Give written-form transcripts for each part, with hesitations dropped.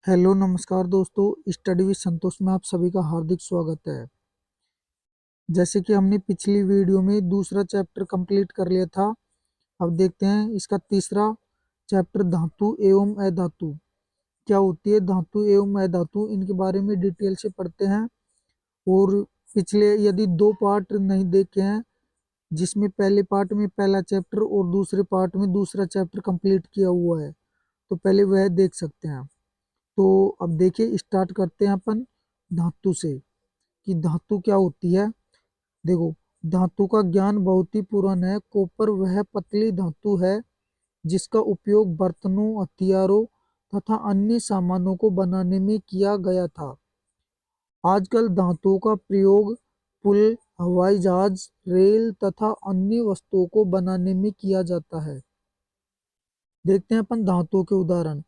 Hello नमस्कार दोस्तों, study with संतोष में आप सभी का हार्दिक स्वागत है। जैसे कि हमने पिछली वीडियो में दूसरा चैप्टर कंप्लीट कर लिया था। अब देखते हैं इसका तीसरा चैप्टर, धातु एवं अधातु। क्या होती है धातु एवं अधातु, इनके बारे में डिटेल से पढ़ते हैं। और पिछले यदि दो पार्ट नहीं देखे हैं, जिसमें पहले पार्ट में पहला चैप्टर और दूसरे पार्ट में दूसरा चैप्टर कंप्लीट किया हुआ है, तो पहले वह देख सकते हैं। तो अब देखिए, स्टार्ट करते हैं अपन धातु से कि धातु क्या होती है। देखो, धातु का ज्ञान बहुत ही पुराना है। कॉपर वह पतली धातु है जिसका उपयोग बर्तनों, हथियारों तथा अन्य सामानों को बनाने में किया गया था। आजकल धातुओं का प्रयोग पुल, हवाई जहाज, रेल तथा अन्य वस्तुओं को बनाने में किया जाता है। देखते हैं अपन धातुओं के उदाहरण।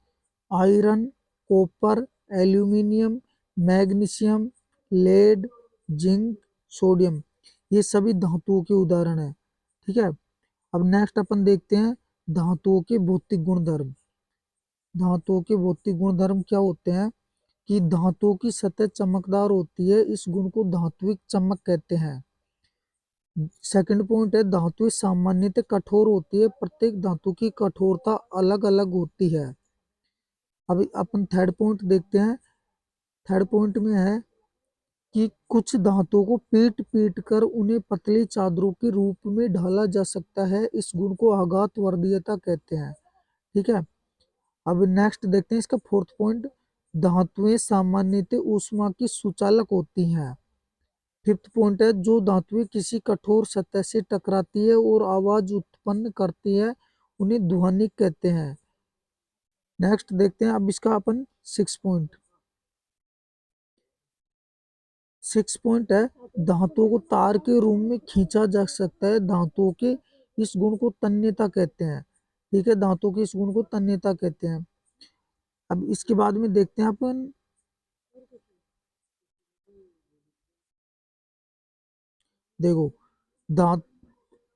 Iron, copper, aluminium, magnesium, lead, zinc, sodium, ये सभी धातुओं के उदाहरण है। ठीक है। अब नेक्स्ट अपन देखते हैं धातुओं के भौतिक गुणधर्म। धातुओं के भौतिक गुणधर्म क्या होते हैं कि धातुओं की सतह चमकदार होती है, इस गुण को धात्विक चमक कहते हैं। सेकंड पॉइंट है, धातुएं सामान्यतः कठोर होती है, प्रत्येक धातु की कठोरता अलग अलग होती है। अभी अपन थर्ड पॉइंट देखते हैं। थर्ड पॉइंट में है कि कुछ धातुओं को पीट पीट कर उन्हें पतली चादरों के रूप में ढाला जा सकता है, इस गुण को आघात वर्धीयता कहते हैं। ठीक है। अब नेक्स्ट देखते हैं इसका फोर्थ पॉइंट। धातुएं सामान्यतः ऊष्मा की सुचालक होती हैं। फिफ्थ पॉइंट है, जो धातुएं किसी कठोर सतह से टकराती है और आवाज उत्पन्न करती है, उन्हें ध्वनिक कहते हैं। नेक्स्ट देखते हैं अब इसका अपन सिक्स पॉइंट। सिक्स पॉइंट है, धातुओं को तार के रूप में खींचा जा सकता है, धातुओं के इस गुण को तन्यता कहते हैं। ठीक है, धातुओं के इस गुण को तन्यता कहते हैं। अब इसके बाद में देखते हैं अपन, देखो, धात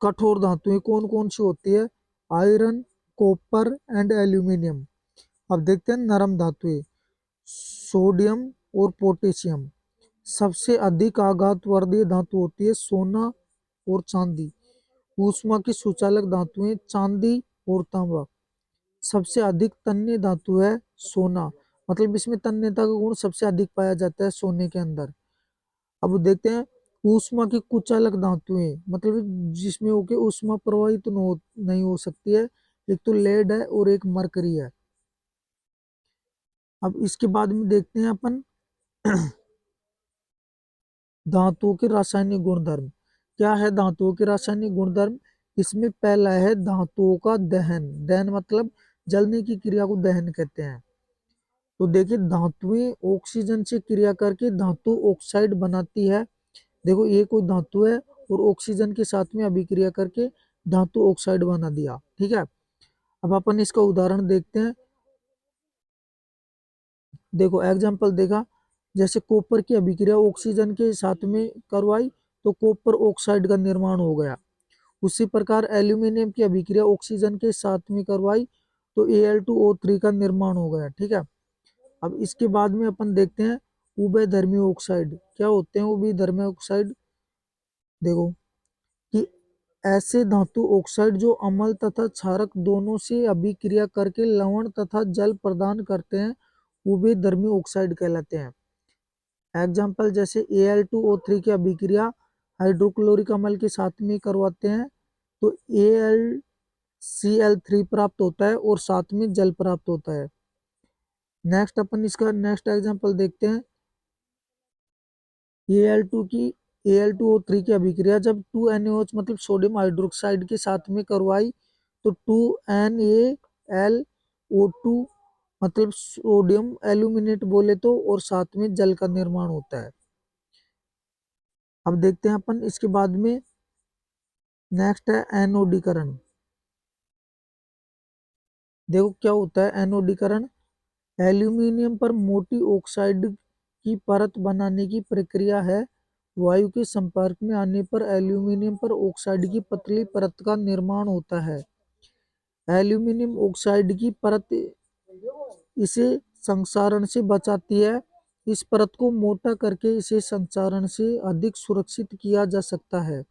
कठोर धातुएं कौन कौन सी होती है। Iron, copper and aluminium. अब देखते हैं नरम धातुएं, सोडियम और पोटेशियम। सबसे अधिक आघातवर्धीय धातु होती है सोना और चांदी। ऊष्मा की सुचालक धातुएं चांदी और तांबा। सबसे अधिक तन्य धातु है सोना, मतलब इसमें तन्यता का गुण सबसे अधिक पाया जाता है सोने के अंदर। अब देखते हैं ऊष्मा की कुचालक धातुएं, मतलब जिसमें होके ऊष्मा प्रवाहित नहीं हो सकती है। एक तो लेड है और एक मरकरी है। अब इसके बाद में देखते हैं अपन धातुओं के रासायनिक गुणधर्म। क्या है धातुओं के रासायनिक गुणधर्म। इसमें पहला है धातुओं का दहन। दहन मतलब जलने की क्रिया को दहन कहते हैं। तो देखिए, धातुएं ऑक्सीजन से क्रिया करके धातु ऑक्साइड बनाती है। देखो, ये कोई धातु है और ऑक्सीजन के साथ में अभिक्रिया करके धातु ऑक्साइड बना दिया। ठीक है। अब अपन इसका उदाहरण देखते हैं। देखो एग्जाम्पल देखा, जैसे कॉपर की अभिक्रिया ऑक्सीजन के साथ में करवाई तो कॉपर ऑक्साइड का निर्माण हो गया। उसी प्रकार एल्यूमिनियम की अभिक्रिया ऑक्सीजन के साथ में करवाई तो Al2O3 का निर्माण हो गया। ठीक है। अब इसके बाद में अपन देखते हैं उभयधर्मी ऑक्साइड। क्या होते हैं उभयधर्मी ऑक्साइड। देखो कि ऐसे धातु ऑक्साइड जो अम्ल तथा क्षारक दोनों से अभिक्रिया करके लवण तथा जल प्रदान करते हैं, उभयधर्मी ऑक्साइड कहलाते हैं। एग्जाम्पल जैसे Al2O3 की अभिक्रिया हाइड्रोक्लोरिक अम्ल के साथ में करवाते हैं तो AlCl3 प्राप्त होता है और साथ में जल प्राप्त होता है। नेक्स्ट अपन इसका नेक्स्ट एग्जाम्पल देखते हैं। Al2O3 की अभिक्रिया जब 2NaOH मतलब सोडियम हाइड्रोक्साइड के साथ में करवाई तो 2NaLO2 मतलब सोडियम एल्यूमिनेट बोले तो, और साथ में जल का निर्माण होता है। अब देखते हैं अपन इसके बाद में नेक्स्ट है एनोडीकरण। देखो क्या होता है एनोडीकरण। एल्यूमिनियम पर मोटी ऑक्साइड की परत बनाने की प्रक्रिया है। वायु के संपर्क में आने पर एल्यूमिनियम पर ऑक्साइड की पतली परत का निर्माण होता है। एल्यूमिनियम ऑक्साइड की परत इसे संक्षारण से बचाती है। इस परत को मोटा करके इसे संक्षारण से अधिक सुरक्षित किया जा सकता है।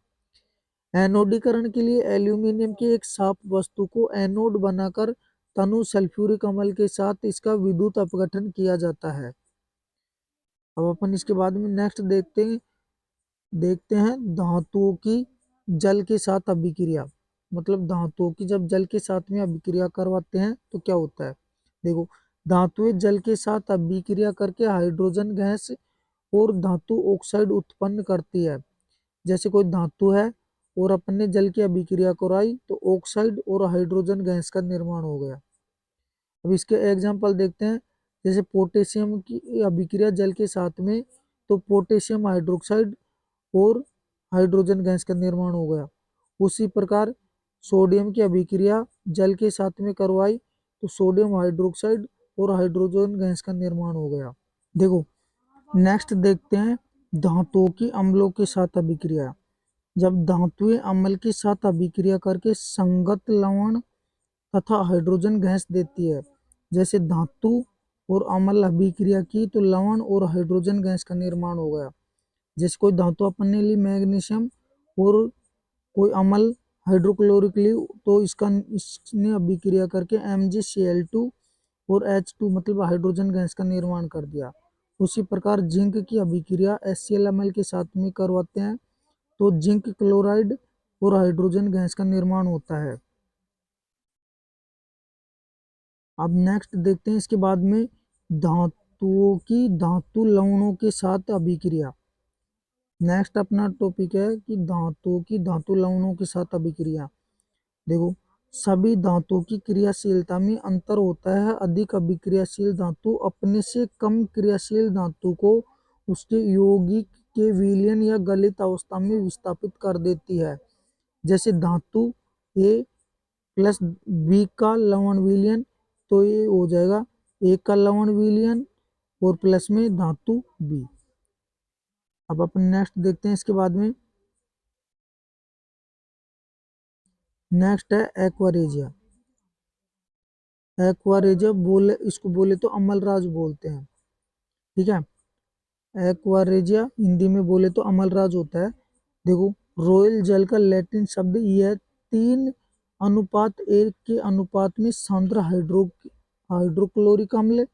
एनोडीकरण के लिए एल्यूमीनियम की एक साफ वस्तु को एनोड बनाकर तनु सल्फ्यूरिक अम्ल के साथ इसका विद्युत अपघटन किया जाता है। अब अपन इसके बाद में नेक्स्ट देखते हैं धातुओं की जल के साथ अभिक्रिया। मतलब धातुओं की जब जल के साथ में अभिक्रिया करवाते हैं तो क्या होता है। देखो, धातुएं जल के साथ अभिक्रिया करके हाइड्रोजन गैस और धातु ऑक्साइड उत्पन्न करती है। जैसे कोई धातु है और अपन ने जल की अभिक्रिया कराई तो ऑक्साइड और हाइड्रोजन गैस का निर्माण हो गया। अब इसके एग्जाम्पल देखते हैं। जैसे पोटेशियम की अभिक्रिया जल के साथ में तो पोटेशियम हाइड्रोक्साइड और हाइड्रोजन गैस का निर्माण हो गया। उसी प्रकार सोडियम की अभिक्रिया जल के साथ में करवाई तो सोडियम हाइड्रोक्साइड और हाइड्रोजन गैस का निर्माण हो गया। देखो, नेक्स्ट देखते हैं धातुओं की अम्लों के साथ अभिक्रिया। जब धातुएं अम्ल के साथ अभिक्रिया करके संगत लवण तथा हाइड्रोजन गैस देती है। जैसे धातु और अम्ल अभिक्रिया की तो लवण और हाइड्रोजन गैस का निर्माण हो गया। जैसे कोई धातु अपन ने ली मैग्नीशियम और कोई अम्ल हाइड्रोक्लोरिक ली तो इसने अभिक्रिया करके MgCl2 और H2 मतलब हाइड्रोजन गैस का निर्माण कर दिया। उसी प्रकार जिंक की अभिक्रिया HCl के साथ में करवाते हैं तो जिंक क्लोराइड और हाइड्रोजन गैस का निर्माण होता है। अब नेक्स्ट देखते हैं इसके बाद में धातुओं की धातु लवणों के साथ अभिक्रिया। नेक्स्ट अपना टॉपिक है कि धातुओं की धातु लवणों के साथ अभिक्रिया। देखो, सभी धातुओं की क्रियाशीलता में अंतर होता है। अधिक अभिक्रियाशील धातु अपने से कम क्रियाशील धातु को उसके यौगिक के विलयन या गलित अवस्था में विस्थापित कर देती है। जैसे धातु A प्लस B का लवण विलयन तो ये हो जाएगा A का लवण विलयन और प्लस में धातु B। अब अपन नेक्स्ट देखते हैं इसके बाद में। नेक्स्ट है एक्वारेजिया। एक्वारेजिया इसको बोले तो अमलराज बोलते हैं। ठीक है, एक्वारेजिया हिंदी में बोले तो अमलराज होता है। देखो, रॉयल जल का लैटिन शब्द यह 3:1 के अनुपात में सांद्र हाइड्रोक्लोरिक अम्ल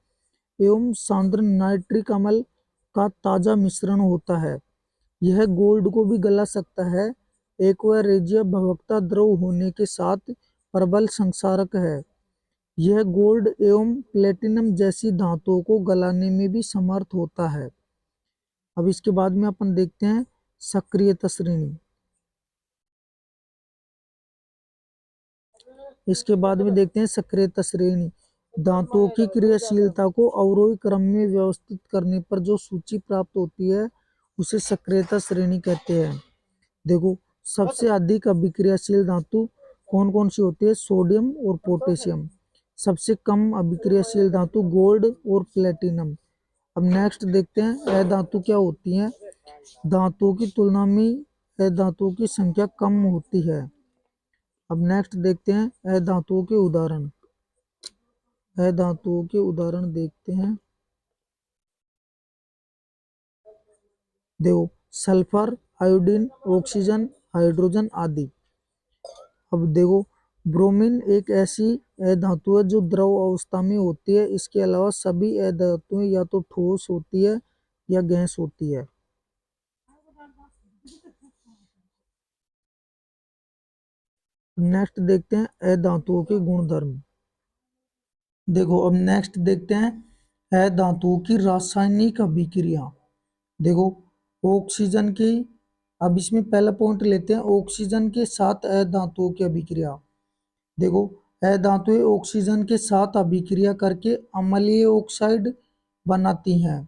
एवं सांद्र नाइट्रिक अम्ल का ताजा मिश्रण होता है। यह गोल्ड को भी गला सकता है। एक्वारेजिया भवकता द्रव होने के साथ प्रबल संक्षारक है। यह गोल्ड एवं प्लेटिनम जैसी धातुओं को गलाने में भी समर्थ होता है। अब इसके बाद में अपन देखते हैं सक्रियता श्रेणी। इसके बाद में देखते हैं सक्रियता श्रेणी। धातुओं की क्रियाशीलता को अवरोही क्रम में व्यवस्थित करने पर जो सूची प्राप्त होती है उसे सक्रियता श्रेणी कहते हैं। देखो, सबसे अधिक अभिक्रियाशील धातु कौन कौन सी होती है। सोडियम और पोटेशियम। सबसे कम अभिक्रियाशील धातु गोल्ड और प्लेटिनम। अब नेक्स्ट देखते हैं अधातु क्या होती है। धातुओं की तुलना में अधातुओं की संख्या कम होती है। अब नेक्स्ट देखते हैं अधातुओं के उदाहरण। अधातुओं के उदाहरण देखते हैं। देखो, सल्फर, आयोडीन, ऑक्सीजन, हाइड्रोजन आदि। अब देखो, ब्रोमीन एक ऐसी अधातु है जो द्रव अवस्था में होती है। इसके अलावा सभी अधातुएं या तो ठोस होती है या गैस होती है। नेक्स्ट देखते हैं अधातुओं के गुणधर्म। देखो, अब नेक्स्ट देखते हैं अधातुओं की रासायनिक अभिक्रिया। देखो, ऑक्सीजन की, अब इसमें पहला पॉइंट लेते हैं ऑक्सीजन के साथ अधातुओं की अभिक्रिया। देखो, अधातुएं ऑक्सीजन के साथ अभिक्रिया करके अम्लीय ऑक्साइड बनाती हैं।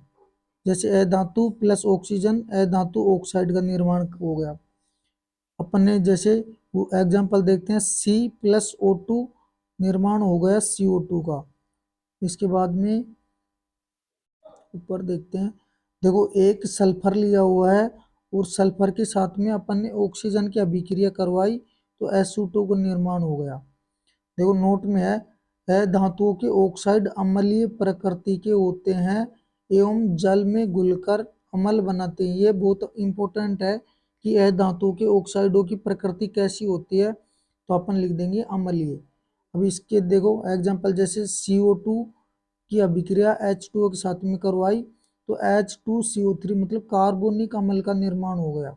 जैसे अधातु प्लस ऑक्सीजन अधातु ऑक्साइड का निर्माण हो गया। अपन ने जैसे एग्जाम्पल देखते हैं C+O2 निर्माण हो गया CO2 का। इसके बाद में ऊपर देखते हैं। देखो, एक सल्फर लिया हुआ है और सल्फर के साथ में अपन ने ऑक्सीजन की अभिक्रिया करवाई तो SO2 का निर्माण हो गया। देखो, नोट में है धातुओं के ऑक्साइड अम्लीय प्रकृति के होते हैं एवं जल में घुलकर अम्ल बनाते हैं। ये बहुत इंपॉर्टेंट है कि धातुओं के ऑक्साइडों की प्रकृति कैसी होती है, तो अपन लिख देंगे अम्लीय। अब इसके देखो एग्जांपल, जैसे CO2 की अभिक्रिया H2O के साथ में करवाई तो H2CO3 मतलब कार्बोनिक अम्ल का निर्माण हो गया।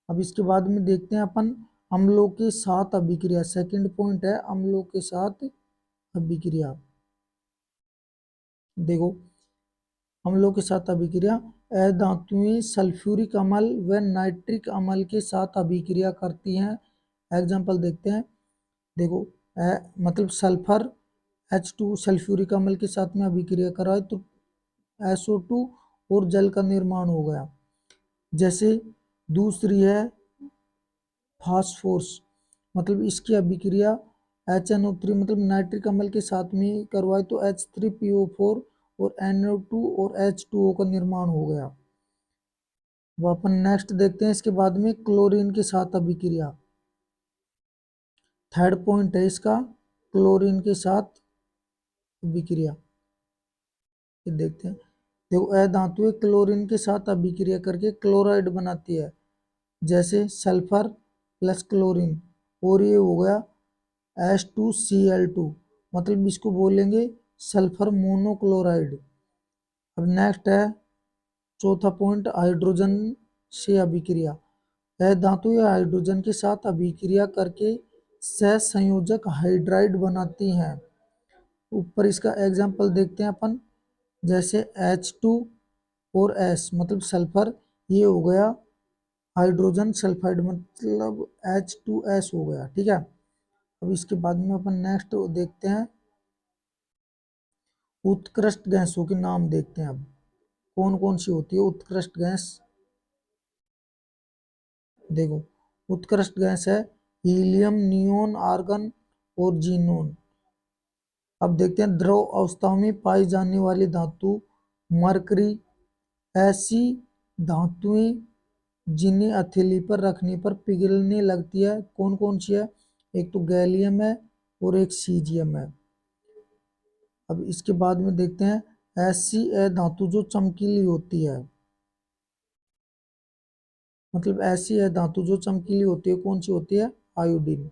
अब इसके बाद में देखते हैं अपन अम्लों के साथ अभिक्रिया। सेकंड पॉइंट है अम्लों के साथ अभिक्रिया। देखो अम्लों के साथ अभिक्रिया, धातुएं सल्फ्यूरिक अम्ल व नाइट्रिक अम्ल के साथ अभिक्रिया करती हैं। एग्जांपल देखते हैं। देखो मतलब सल्फर H2 सल्फ्यूरिक अम्ल के साथ में अभिक्रिया कराए तो SO2 और जल का निर्माण हो गया। जैसे दूसरी है फास्फोरस, मतलब इसकी अभिक्रिया HNO3 मतलब नाइट्रिक अम्ल के साथ में करवाए तो H3PO4 और NO2 और H2O का निर्माण हो गया। वो अपन नेक्स्ट देखते हैं। इसके बाद में क्लोरीन के साथ अभिक्रिया, थर्ड पॉइंट है इसका क्लोरीन के साथ अभिक्रिया। देखते हैं। देखो धातुएं क्लोरीन के साथ अभिक्रिया करके क्लोराइड बनाती है, जैसे सल्फर प्लस क्लोरीन, और ये हो गया H2Cl2, मतलब इसको बोलेंगे सल्फर मोनोक्लोराइड। अब नेक्स्ट है चौथा पॉइंट हाइड्रोजन से अभिक्रिया। यह धातु या हाइड्रोजन के साथ अभिक्रिया करके सहसंयोजक हाइड्राइड बनाती हैं। ऊपर इसका एग्जाम्पल देखते हैं अपन, जैसे H2 और S मतलब सल्फर, ये हो गया हाइड्रोजन सल्फाइड मतलब H2S हो गया। ठीक है। अब इसके बाद में अपन नेक्स्ट देखते हैं उत्कृष्ट गैसों के नाम देखते हैं। अब कौन कौन सी होती है उत्कृष्ट गैस। देखो उत्कृष्ट गैस है हीलियम, नियोन, आर्गन और जीनोन। अब देखते हैं द्रव अवस्था में पाई जाने वाली धातु मरकरी। ऐसी धातुएं जिन्हें हथेली पर रखने पर पिघलने लगती है, कौन कौन सी है, एक तो गैलियम है और एक सीजियम है। अब इसके बाद में देखते हैं ऐसी धातु जो चमकीली होती है, मतलब ऐसी है धातु जो चमकीली होती है, कौन सी होती है, आयोडीन।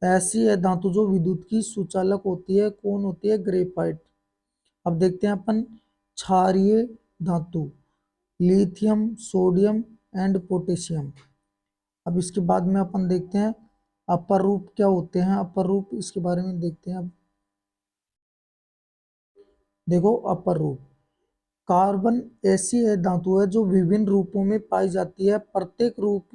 ऐसी है धातु जो विद्युत की सुचालक होती है, कौन होती है, ग्रेफाइट। अब देखते हैं अपन क्षारीय धातु लिथियम, सोडियम एंड पोटेशियम। अब इसके बाद में अपन देखते हैं अपर रूप क्या होते हैं। अपर रूप इसके बारे में देखते हैं। अब देखो अपर रूप, कार्बन ऐसी है धातु है जो विभिन्न रूपों में पाई जाती है, प्रत्येक रूप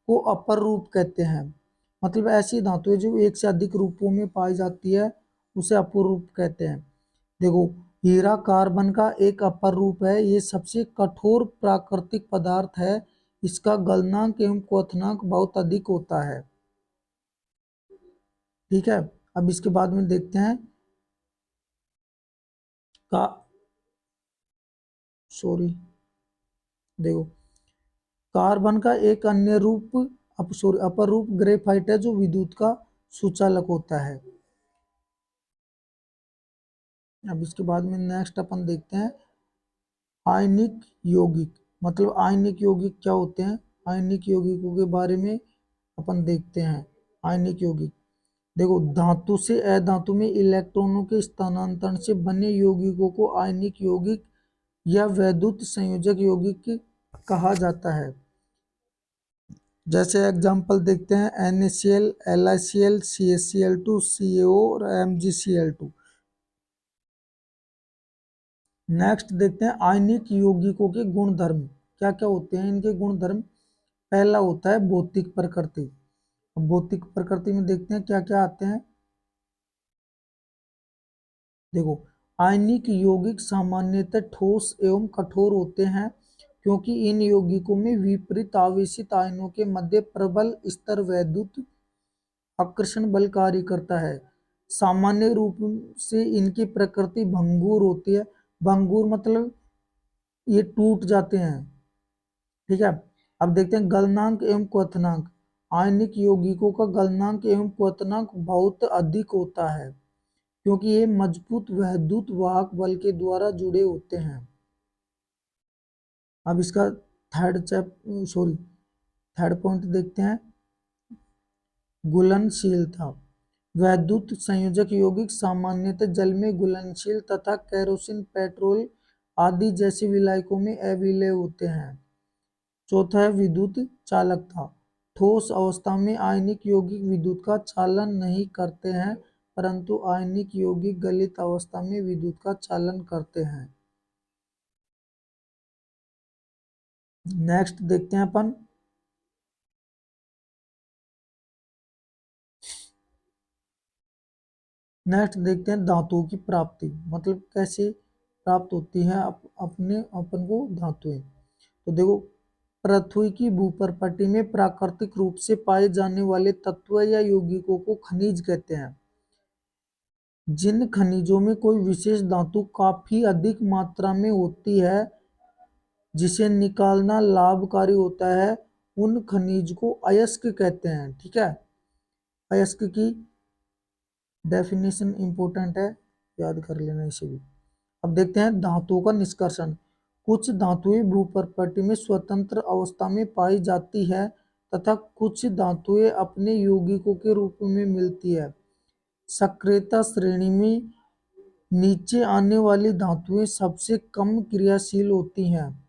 को अपर रूप कहते हैं। मतलब ऐसी धातु है जो एक से अधिक रूपों में पाई जाती है, उसे अपर रूप कहते हैं। देखो हीरा कार्बन का एक अपर रूप है, ये सबसे कठोर प्राकृतिक पदार्थ है, इसका गलनांक एवं क्वथनांक बहुत अधिक होता है। ठीक है। अब इसके बाद में देखते हैं का सॉरी देखो कार्बन का एक अन्य रूप अपर रूप ग्रेफाइट है जो विद्युत का सुचालक होता है। अब इसके बाद में नेक्स्ट अपन देखते हैं आयनिक यौगिक। मतलब आयनिक यौगिक क्या होते हैं, आयनिक यौगिकों के बारे में अपन देखते हैं। आयनिक यौगिक देखो धातु से अधातु में इलेक्ट्रॉनों के स्थानांतरण से बने यौगिकों को आयनिक यौगिक या वैद्युत संयोजक यौगिक कहा जाता है। जैसे एग्जांपल देखते हैं NaCl, LiCl, CaCl2, CaO और MgCl2। नेक्स्ट देखते हैं आयनिक यौगिकों के गुण धर्म क्या क्या होते हैं, इनके गुण धर्म। पहला होता है भौतिक प्रकृति। भौतिक प्रकृति में देखते हैं क्या क्या आते हैं। देखो आयनिक यौगिक सामान्यतः ठोस एवं कठोर होते हैं, क्योंकि इन यौगिकों में विपरीत आवेशित आयनों के मध्य प्रबल स्तर वैद्युत आकर्षण बल कार्य करता है। सामान्य रूप से इनकी प्रकृति भंगुर होती है। भंगुर मतलब ये टूट जाते हैं। ठीक है। अब देखते हैं गलनांक एवं क्वथनांक। आयनिक यौगिकों का गलनांक एवं क्वथनांक बहुत अधिक होता है। क्योंकि ये मजबूत वैद्युत वाहक बल के द्वारा जुड़े होते हैं। अब इसका थर्ड पॉइंट देखते हैं, घुलनशीलता। वैद्युत संयोजक यौगिक सामान्यतः जल में घुलनशील तथा केरोसिन, पेट्रोल आदि जैसे विलायकों में अविलेय होते हैं। चौथा है विद्युत चालकता। ठोस अवस्था में आयनिक यौगिक विद्युत का चालन नहीं करते हैं, परंतु आयनिक यौगिक गलित अवस्था में विद्युत का चालन करते हैं। नेक्स्ट देखते हैं अपन, नेक्स्ट देखते हैं धातुओं की प्राप्ति, मतलब कैसे प्राप्त होती है अपन को धातुएं। तो देखो, पृथ्वी की भूपर्पटी में प्राकृतिक रूप से पाए जाने वाले तत्व या यौगिकों को खनिज कहते हैं। जिन खनिजों में कोई विशेष धातु काफी अधिक मात्रा में होती है, जिसे निकालना लाभकारी होता है, उन खनिज को अयस्क कहते हैं। ठीक है, अयस्क की डेफिनेशन इंपॉर्टेंट है, याद कर लेना इसे भी। अब देखते हैं धातुओं का निष्कर्षण। कुछ धातुएं भूपर्पटी में स्वतंत्र अवस्था में पाई जाती है तथा कुछ धातुएं अपने यौगिकों के रूप में मिलती है। सक्रियता श्रेणी में नीचे आने वाली धातुएं सबसे कम क्रियाशील होती हैं।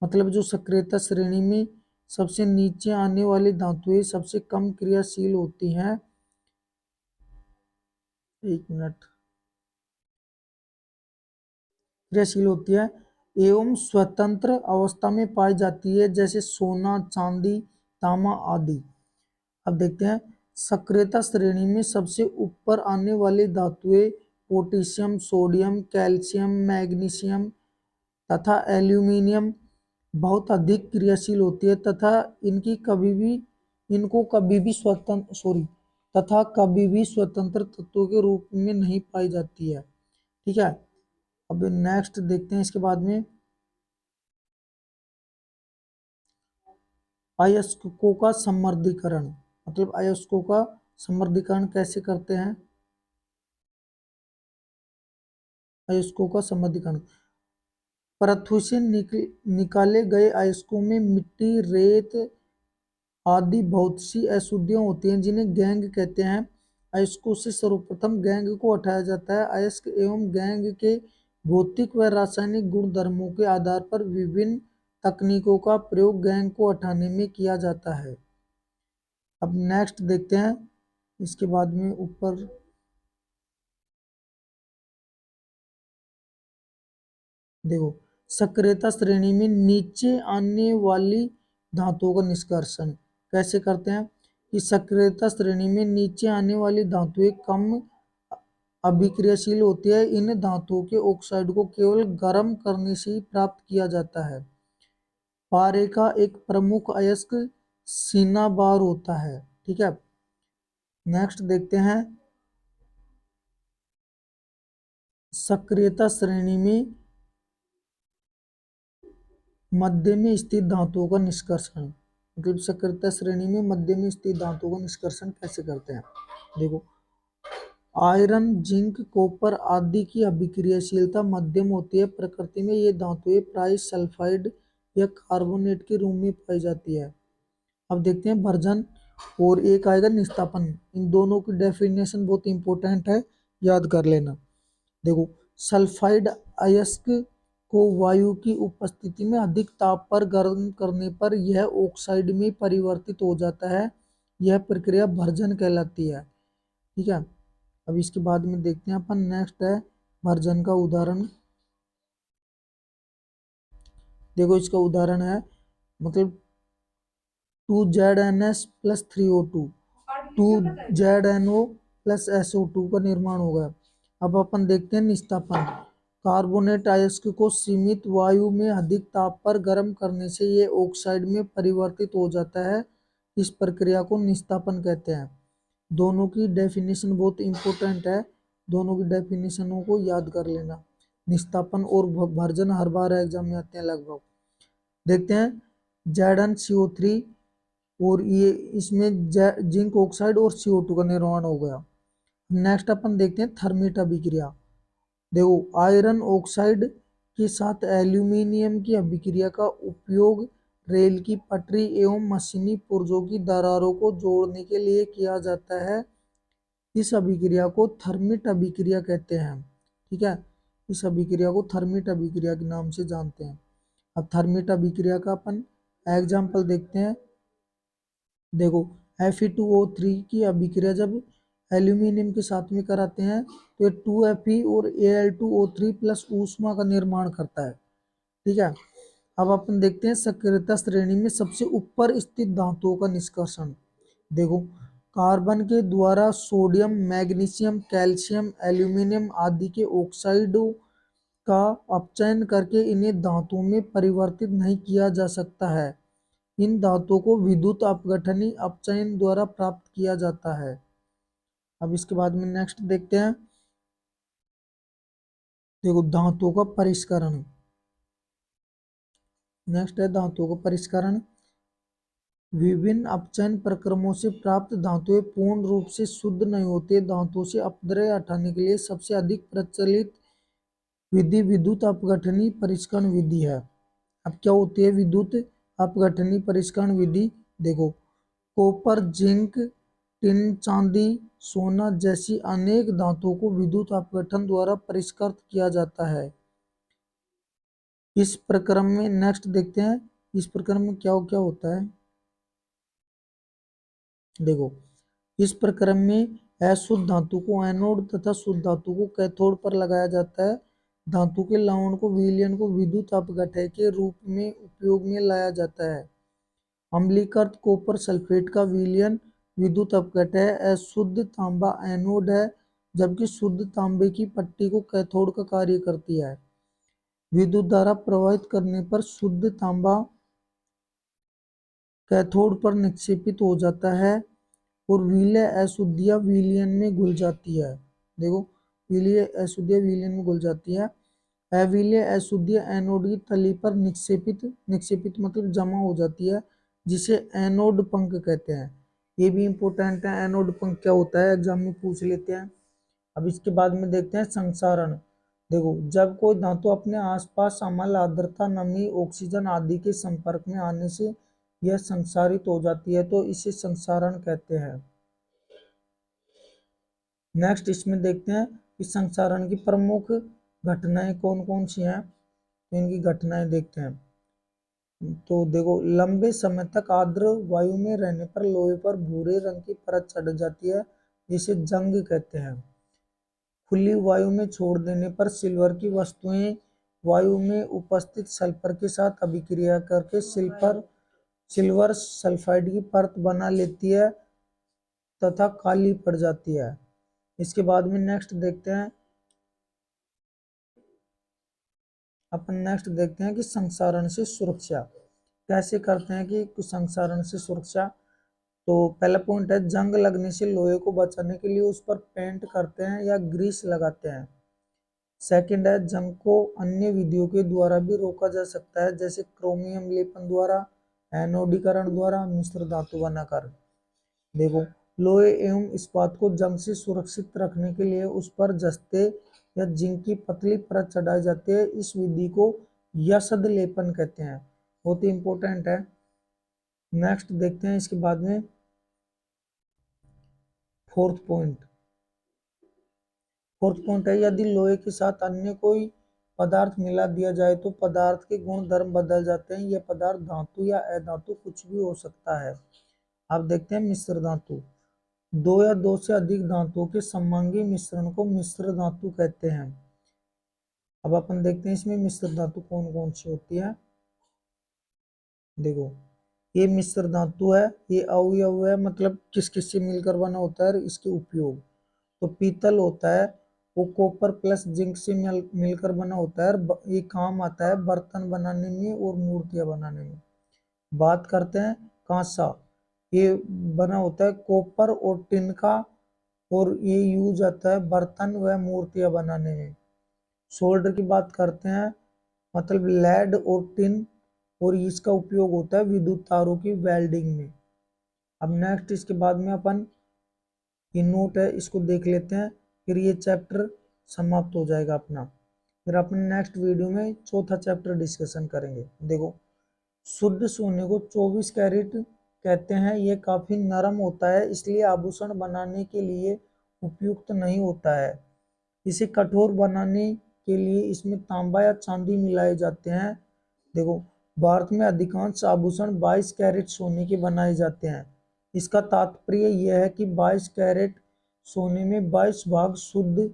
मतलब जो सक्रियता श्रेणी में सबसे नीचे आने वाली धातुएं सबसे कम क्रियाशील होती हैं। एक मिनट, क्रियाशील होती है एवं स्वतंत्र अवस्था में पाई जाती है, जैसे सोना, चांदी, तांबा आदि। अब देखते हैं सक्रियता श्रेणी में सबसे ऊपर आने वाली धातुएं पोटेशियम, सोडियम, कैल्शियम, मैग्नीशियम तथा एल्यूमिनियम बहुत अधिक क्रियाशील होती है तथा इनको कभी भी स्वतंत्र तत्वों के रूप में नहीं पाई जाती है। ठीक है, अब नेक्स्ट देखते हैं इसके बाद में अयस्कों का समृद्धीकरण। मतलब अयस्कों का समृद्धीकरण कैसे करते हैं? अयस्कों का समृद्धीकरण, पृथ्वी से निकाले गए अयस्कों में मिट्टी, रेत आदि बहुत सी अशुद्धियां होती हैं, जिन्हें गैंग कहते हैं। अयस्कों से सर्वप्रथम गैंग को हटाया जाता है। अयस्क एवं गैंग के भौतिक व रासायनिक गुणधर्मों के आधार पर विभिन्न तकनीकों का प्रयोग गैंग को हटाने में किया जाता है। अब नेक्स्ट देखते हैं इसके बाद में ऊपर, देखो सक्रियता श्रेणी में नीचे आने वाली धातुओं का निष्कर्षण कैसे करते हैं कि सक्रियता श्रेणी में नीचे आने वाली धातुएं कम अभिक्रियाशील होती है। इन धातुओं के ऑक्साइड को केवल गर्म करने से ही प्राप्त किया जाता है। पारे का एक प्रमुख अयस्क सिनाबार होता है। ठीक है, नेक्स्ट देखते हैं सक्रियता श्रेणी में मध्य में स्थित धातुओं का निष्कर्षण। मतलब सक्रियता श्रेणी में मध्य में स्थित धातुओं का निष्कर्षण कैसे करते हैं? देखो, आयरन, जिंक, कॉपर आदि की अभिक्रियाशीलता मध्यम होती है। प्रकृति में ये धातुएं प्राय सल्फाइड या कार्बोनेट के रूप में पाई जाती है। अब देखते हैं भर्जन और एक आएगा निस्तापन। इन दोनों की डेफिनेशन बहुत इंपॉर्टेंट है, याद कर लेना। देखो, सल्फाइड अयस्क को वायु की उपस्थिति में अधिक ताप पर गर्म करने पर यह ऑक्साइड में परिवर्तित हो जाता है। यह प्रक्रिया भर्जन कहलाती है। ठीक है, अब इसके बाद में देखते हैं अपन, नेक्स्ट है भर्जन का उदाहरण। देखो इसका उदाहरण है, मतलब 2ZnS plus 3O2, 2ZnO plus SO2 का निर्माण हो गया। अब अपन देखते हैं निस्तापन। कार्बोनेट अयस्क को सीमित वायु में अधिक ताप पर गर्म करने से ये ऑक्साइड में परिवर्तित हो जाता है। इस प्रक्रिया को निस्तापन कहते हैं। दोनों की डेफिनेशन बहुत इंपॉर्टेंट है, दोनों की डेफिनेशनों को याद कर लेना। निस्तापन और भर्जन हर बार एग्जाम में आते हैं लगभग। देखते हैं ZnCO3 और ये इसमें जिंक ऑक्साइड और CO2 का निर्माण हो गया। नेक्स्ट अपन देखते हैं थर्मिट अभिक्रिया। देखो आयरन ऑक्साइड के साथ एल्यूमिनियम की अभिक्रिया का उपयोग रेल की पटरी एवं मशीनी पुर्जों की दरारों को जोड़ने के लिए किया जाता है। इस अभिक्रिया को थर्मिट अभिक्रिया कहते हैं। ठीक है, इस अभिक्रिया को थर्मिट अभिक्रिया के नाम से जानते हैं। अब थर्मिट अभिक्रिया का अपन एग्जाम्पल देखते हैं। देखो Fe2O3 की अभिक्रिया जब एल्यूमिनियम के साथ में कराते हैं तो ये 2Fe और Al2O3 प्लस ऊष्मा का निर्माण करता है। ठीक है, अब अपन देखते हैं सक्रियता श्रेणी में सबसे ऊपर स्थित धातुओं का निष्कर्षण। देखो कार्बन के द्वारा सोडियम, मैग्नीशियम, कैल्शियम, एल्यूमिनियम आदि के ऑक्साइडों का अपचयन करके इन्हें धातुओं में परिवर्तित नहीं किया जा सकता है। इन धातुओं को विद्युत अपघटनी अपचयन द्वारा प्राप्त किया जाता है। अब इसके बाद में नेक्स्ट देखते हैं। देखो धातुओं का परिष्करण। नेक्स्ट है धातुओं का परिष्करण। विभिन्न अपचयन प्रक्रमों से प्राप्त धातुएं पूर्ण रूप से शुद्ध नहीं होते। धातुओं से अपद्रव्य हटाने के लिए सबसे अधिक प्रचलित विधि विद्युत अपघटनी परिष्करण विधि है। अब क्या होती है विद्युत अपघटनी परिष्करण विधि? देखो कॉपर, जिंक, टिन, चांदी, सोना जैसी अनेक धातुओं को विद्युत अपघटन द्वारा परिष्कृत किया जाता है। इस प्रक्रम में नेक्स्ट देखते हैं इस प्रक्रम में क्या क्या होता है। देखो इस प्रक्रम में अशुद्ध धातु को एनोड तथा शुद्ध धातु को कैथोड पर लगाया जाता है। धातु के लवण को विलयन को विद्युत अपघटय के रूप में उपयोग में लाया जाता है। अम्लीकृत कॉपर सल्फेट का विलयन विद्युत अपघटय अशुद्ध तांबा एनोड है, जबकि शुद्ध तांबे की पट्टी को कैथोड का कार्य करती है। विद्युत धारा प्रवाहित करने पर शुद्ध तांबा कैथोड पर निक्षेपित हो जाता है और विलय अशुद्धियां विलयन में घुल जाती है। देखो विलय अशुद्धियां विलयन में घुल जाती है। अविलय अशुद्धियां एनोड की तली पर निक्षेपित मतलब जमा हो जाती है, जिसे एनोड पंख कहते हैं। ये भी इंपॉर्टेंट है, एनोड पंख क्या होता है एग्जाम में पूछ लेते हैं। अब इसके बाद में देखते हैं संक्षारण। देखो जब कोई धातु अपने आसपास अम्ल, आर्द्रता, नमी, ऑक्सीजन आदि के संपर्क में आने से यह संक्षारित हो जाती है तो इसे संक्षारण कहते हैं। नेक्स्ट इसमें देखते हैं कि संक्षारण की प्रमुख घटनाएं कौन कौन सी हैं, तो इनकी घटनाएं देखते हैं। तो देखो लंबे समय तक आर्द्र वायु में रहने पर लोहे पर भूरे रंग की परत चढ़ जाती है, जिसे जंग कहते हैं। खुली वायु में छोड़ देने पर सिल्वर की वस्तुएं वायु में उपस्थित सल्फर के साथ अभिक्रिया करके सिल्वर सल्फाइड की परत बना लेती है तथा काली पड़ जाती है। इसके बाद में नेक्स्ट देखते हैं कि संक्षारण से सुरक्षा कैसे करते हैं कि संक्षारण से सुरक्षा। तो पहला पॉइंट है जंग लगने से लोहे को बचाने के लिए उस पर पेंट करते हैं या ग्रीस लगाते हैं। सेकंड है जंग को अन्य विधियों के द्वारा भी रोका जा सकता है, जैसे क्रोमियम लेपन द्वारा, एनोडीकरण द्वारा, मिश्र धातु बनाकर। देखो लोहे एवं इस्पात को जंग से सुरक्षित रखने के लिए उस पर जस्ते या जिंक की पतली परत चढ़ाई जाती है। इस विधि को यशद लेपन कहते हैं। बहुत ही इंपॉर्टेंट है। नेक्स्ट देखते हैं इसके बाद में फोर्थ पॉइंट है यदि लोहे के साथ अन्य कोई पदार्थ मिला दिया जाए तो पदार्थ के गुण धर्म बदल जाते हैं। यह पदार्थ धातु या अधातु कुछ भी हो सकता है। अब देखते हैं मिश्र धातु। दो या दो से अधिक धातुओं के समांगी मिश्रण को मिश्र धातु कहते हैं। अब अपन देखते हैं इसमें मिश्र धातु कौन कौन सी होती है। देखो ये मिश्र धातु है, ये अवयव है, मतलब किस किस से मिलकर बना होता है इसके उपयोग। तो पीतल होता है वो कॉपर प्लस जिंक से मिलकर बना होता है और ये काम आता है बर्तन बनाने में और मूर्तियां बनाने में। बात करते हैं कांसा, ये बना होता है कॉपर और टिन का और ये यूज आता है बर्तन व मूर्तियां बनाने में। सोल्डर की बात करते हैं, मतलब लेड और टिन, और इसका उपयोग होता है विद्युत तारों की वेल्डिंग में। अब नेक्स्ट इसके बाद में अपन ये नोट है, इसको देख लेते हैं, फिर ये चैप्टर समाप्त हो जाएगा अपना। फिर अपन नेक्स्ट वीडियो में चौथा चैप्टर डिस्कशन करेंगे। देखो, शुद्ध सोने को 24 कैरेट कहते हैं। ये काफी नरम होता है, इसलिए आभूषण बनाने के लिए उपयुक्त नहीं होता है। इसे कठोर बनाने के लिए इसमें तांबा या चांदी मिलाए जाते हैं। देखो, भारत में अधिकांश आभूषण 22 कैरेट सोने के बनाए जाते हैं। इसका तात्पर्य यह है कि 22 कैरेट सोने में 22 भाग शुद्ध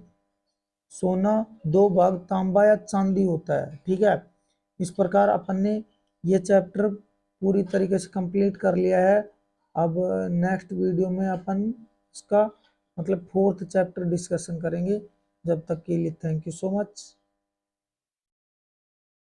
सोना, 2 भाग तांबा या चांदी होता है। ठीक है, इस प्रकार अपन ने ये चैप्टर पूरी तरीके से कंप्लीट कर लिया है। अब नेक्स्ट वीडियो में अपन इसका मतलब फोर्थ चैप्टर डिस्कशन करेंगे। जब तक के लिए थैंक यू सो मच।